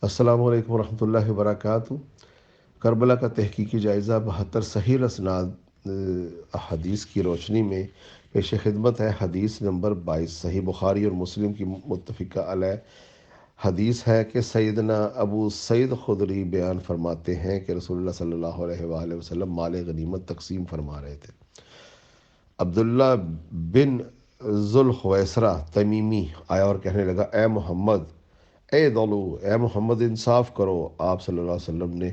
السلام علیکم ورحمۃ اللہ وبرکاتہ۔ کربلا کا تحقیقی جائزہ 72 صحیح اسناد احادیث کی روشنی میں پیش خدمت ہے۔ حدیث نمبر 22 صحیح بخاری اور مسلم کی متفقہ علیہ حدیث ہے کہ سیدنا ابو سعید خدری بیان فرماتے ہیں کہ رسول اللہ صلی اللہ علیہ وآلہ وسلم مال غنیمت تقسیم فرما رہے تھے۔ عبداللہ بن ذوالخویسرہ تمیمی آیا اور کہنے لگا، اے محمد، اے محمد انصاف کرو۔ آپ صلی اللہ علیہ وسلم نے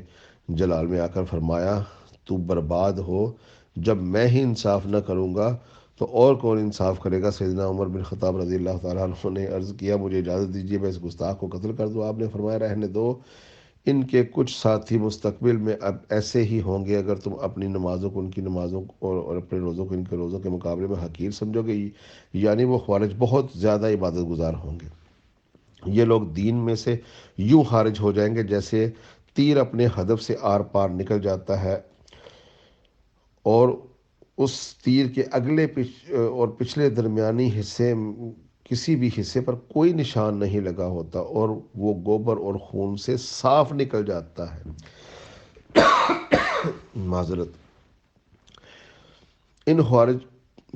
جلال میں آ کر فرمایا، تو برباد ہو جب میں ہی انصاف نہ کروں گا تو اور کون انصاف کرے گا؟ سیدنا عمر بن خطاب رضی اللہ تعالیٰ عنہ نے عرض کیا، مجھے اجازت دیجیے میں اس گستاخ کو قتل کر دوں۔ آپ نے فرمایا، رہنے دو، ان کے کچھ ساتھی مستقبل میں اب ایسے ہی ہوں گے۔ اگر تم اپنی نمازوں کو ان کی نمازوں اور اپنے روزوں کو ان کے روزوں کے مقابلے میں حقیر سمجھو گے، یعنی وہ خوارج بہت زیادہ عبادت گزار ہوں گے۔ یہ لوگ دین میں سے یوں خارج ہو جائیں گے جیسے تیر اپنے ہدف سے آر پار نکل جاتا ہے اور اس تیر کے اگلے اور پچھلے درمیانی حصے کسی بھی حصے پر کوئی نشان نہیں لگا ہوتا اور وہ گوبر اور خون سے صاف نکل جاتا ہے۔ معذرت۔ ان خوارج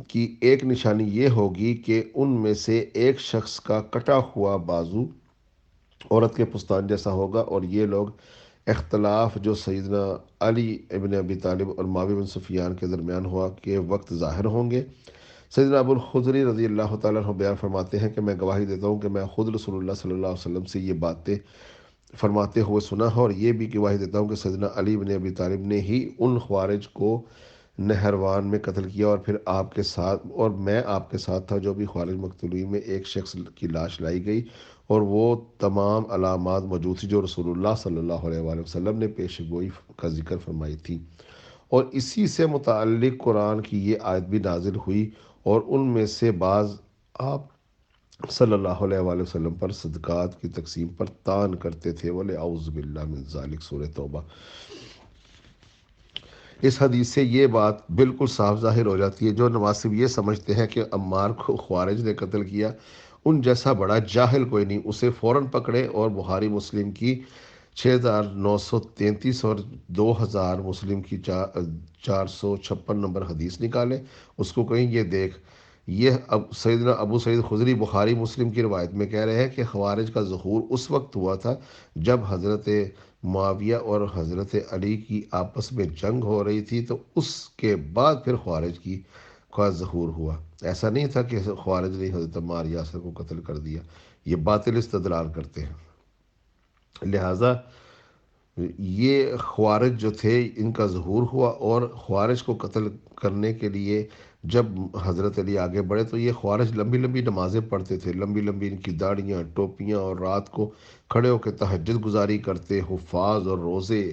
کی ایک نشانی یہ ہوگی کہ ان میں سے ایک شخص کا کٹا ہوا بازو عورت کے پستان جیسا ہوگا، اور یہ لوگ اختلاف جو سیدنا علی ابن ابی طالب اور معاویہ بن سفیان کے درمیان ہوا کے وقت ظاہر ہوں گے۔ سیدنا ابو الخدری رضی اللہ تعالیٰ عنہ بیان فرماتے ہیں کہ میں گواہی دیتا ہوں کہ میں خود رسول اللہ صلی اللہ علیہ وسلم سے یہ باتیں فرماتے ہوئے سنا ہے، اور یہ بھی گواہی دیتا ہوں کہ سیدنا علی بن ابی طالب نے ہی ان خوارج کو نہروان میں قتل کیا، اور پھر آپ کے ساتھ اور میں آپ کے ساتھ تھا۔ جو بھی خوارج مقتولین میں ایک شخص کی لاش لائی گئی اور وہ تمام علامات موجود تھی جو رسول اللہ صلی اللہ علیہ وآلہ وسلم نے پیش گوئی کا ذکر فرمائی تھی، اور اسی سے متعلق قرآن کی یہ آیت بھی نازل ہوئی، اور ان میں سے بعض آپ صلی اللہ علیہ وآلہ وسلم پر صدقات کی تقسیم پر تان کرتے تھے۔ وَلَعُوذُ بِاللَّهِ مِن ذَلِكَ سورہ توبہ۔ اس حدیث سے یہ بات بالکل صاف ظاہر ہو جاتی ہے، جو نواسب یہ سمجھتے ہیں کہ عمار کو خوارج نے قتل کیا، ان جیسا بڑا جاہل کوئی نہیں، اسے فوراً پکڑے اور بخاری مسلم کی 6933 اور 2000 مسلم کی 456 نمبر حدیث نکالے، اس کو کہیں یہ دیکھ، یہ سیدنا ابو سعید خدری بخاری مسلم کی روایت میں کہہ رہے ہیں کہ خوارج کا ظہور اس وقت ہوا تھا جب حضرت معاویہ اور حضرت علی کی آپس میں جنگ ہو رہی تھی، تو اس کے بعد پھر خوارج کا ظہور ہوا۔ ایسا نہیں تھا کہ خوارج نے حضرت عمار یاسر کو قتل کر دیا۔ یہ باطل استدلال کرتے ہیں۔ لہٰذا یہ خوارج جو تھے ان کا ظہور ہوا، اور خوارج کو قتل کرنے کے لیے جب حضرت علی آگے بڑھے تو یہ خوارج لمبی لمبی نمازیں پڑھتے تھے، لمبی لمبی ان کی داڑیاں، ٹوپیاں، اور رات کو کھڑے ہو کے تہجد گزاری کرتے، حفاظ اور روزے،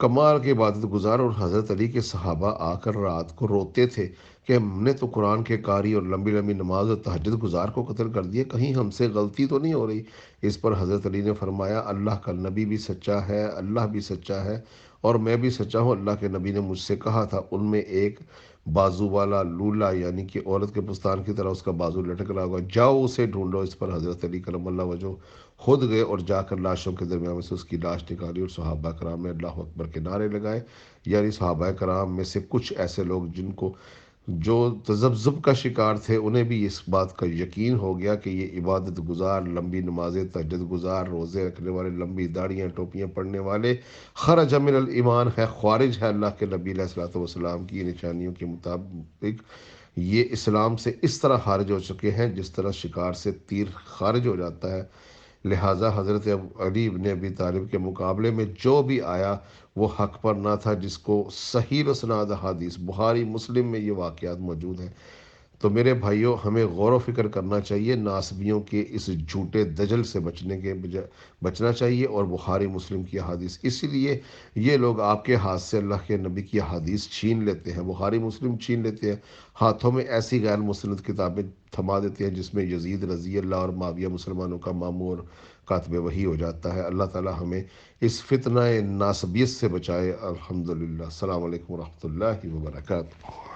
کمال کے عبادت گزار، اور حضرت علی کے صحابہ آ کر رات کو روتے تھے کہ ہم نے تو قرآن کے قاری اور لمبی لمبی نماز اور تہجد گزار کو قتل کر دیا، کہیں ہم سے غلطی تو نہیں ہو رہی؟ اس پر حضرت علی نے فرمایا، اللہ کا نبی بھی سچا ہے، اللہ بھی سچا ہے، اور میں بھی سچا ہوں۔ اللہ کے نبی نے مجھ سے کہا تھا، ان میں ایک بازو والا لولا، یعنی کہ عورت کے پستان کی طرح اس کا بازو لٹک رہا ہوگا، جاؤ اسے ڈھونڈو۔ اس پر حضرت علی کرم اللہ وجہ خود گئے اور جا کر لاشوں کے درمیان میں سے اس کی لاش نکالی، اور صحابہ کرام نے اللہ اکبر کے نعرے لگائے۔ یعنی صحابہ کرام میں سے کچھ ایسے لوگ جن کو جو تذبذب کا شکار تھے، انہیں بھی اس بات کا یقین ہو گیا کہ یہ عبادت گزار، لمبی نمازیں، تہجد گزار، روزے رکھنے والے، لمبی داڑیاں ٹوپیاں پڑھنے والے خرج من الایمان ہے، خوارج ہے۔ اللہ کے نبی علیہ الصلوۃ والسلام کی نشانیوں کے مطابق یہ اسلام سے اس طرح خارج ہو چکے ہیں جس طرح شکار سے تیر خارج ہو جاتا ہے۔ لہٰذا حضرت علی بن ابی طالب کے مقابلے میں جو بھی آیا وہ حق پر نہ تھا، جس کو صحیح اسناد حدیث بخاری مسلم میں یہ واقعات موجود ہیں۔ تو میرے بھائیوں، ہمیں غور و فکر کرنا چاہیے، ناسبیوں کے اس جھوٹے دجل سے بچنا چاہیے، اور بخاری مسلم کی حدیث اسی لیے یہ لوگ آپ کے ہاتھ سے اللہ کے نبی کی حدیث چھین لیتے ہیں، بخاری مسلم چھین لیتے ہیں، ہاتھوں میں ایسی غیر مستند کتابیں تھما دیتے ہیں جس میں یزید رضی اللہ اور معاویہ مسلمانوں کا ماموں اور کاتب وحی ہو جاتا ہے۔ اللہ تعالی ہمیں اس فتنہ ناسبیت سے بچائے۔ الحمدللہ۔ السلام علیکم ورحمۃ اللہ وبرکاتہ۔